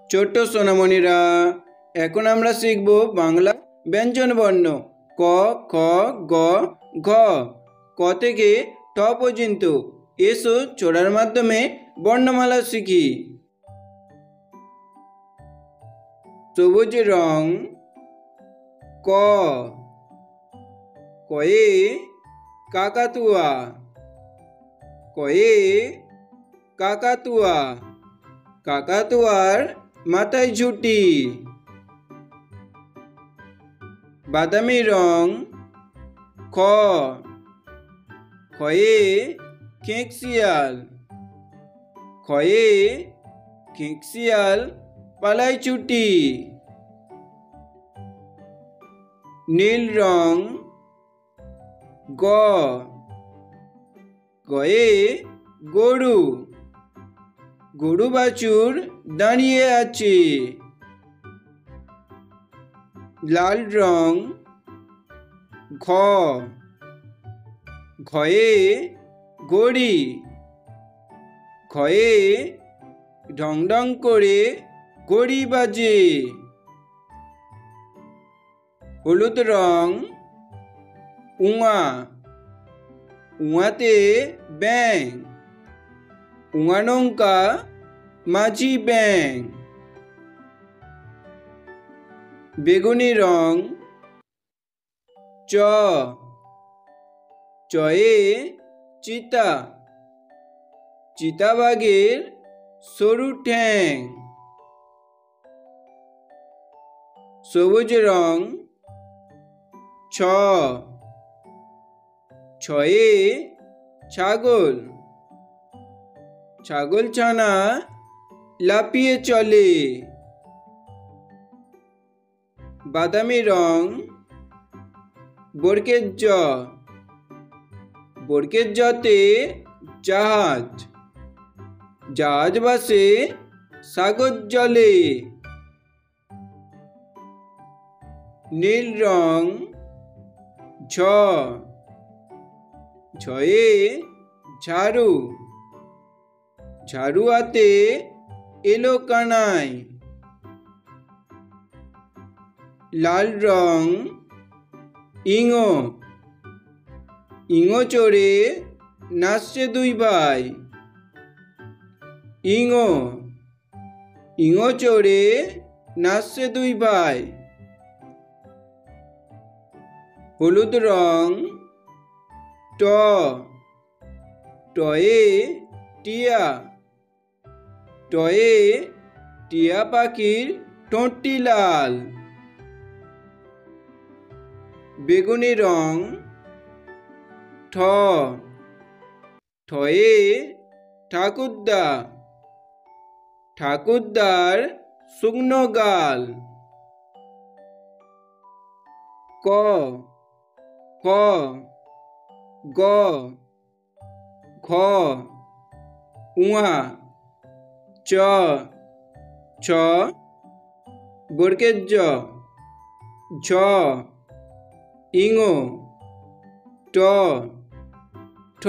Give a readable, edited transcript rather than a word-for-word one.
ছোট্ট সোনামণিরা, এখন আমরা শিখব বাংলা ব্যঞ্জন বর্ণ ক, খ, গ, ঘ। ক থেকে ট পর্যন্ত। এসো চড়ার মাধ্যমে বর্ণমালা শিখি। সবুজ রং ক, কয়ে কাকাতুয়া, কয়ে কাকাতুয়া, কাকাতুয়ার মাথায় ঝুঁটি। বাদামি রং খ, খয়ে খেঁকশিয়াল, খয়ে খেঁকশিয়াল পালায় ছুটি। নীল রং গ, গয়ে গরু, গরু বাছুর দাঁড়িয়ে আছে। লাল রং ঘ, ঘয়ে ঘড়ি, ঘয়ে ঢং ঢং করে ঘড়ি বাজে। হলুদ রং উঙা, উঙাতে ব্যাঙ, উঙা নৌকা মাঝি ব্যাঙ। বেগুনি রং চ, চয়ে চিতা, চিতাবাঘের সরু ঠ্যাং। সবুজ রং ছ, ছয়ে ছাগল, ছাগল ছানা লাফিয়ে চলে। বাদামি রং বরকের জ, বরকের জতে জাহাজ, জাহাজ ভাসে সাগর জলে। নীল রং ঝ, ঝয়ে ঝাড়ু, ঝাড়ু হাতে এলো কানাই। লাল রং ইঙো, ইঙো চড়ে নাচছে দুই ভাই। ইঙো, ইঙো চড়ে নাচছে দুই ভাই। হলুদ রং ট, টয়ে টিয়া, টয়ে টিয়া পাখির ঠোঁটটি লাল। বেগুনি রং ঠ, ঠয়ে ঠাকুরদা, ঠাকুরদার শুকনো গাল। ক, খ, গ, ঘ, উঙা, চ, ছ, বরকের জ, ঝ, ইঙো, ট, ঠ।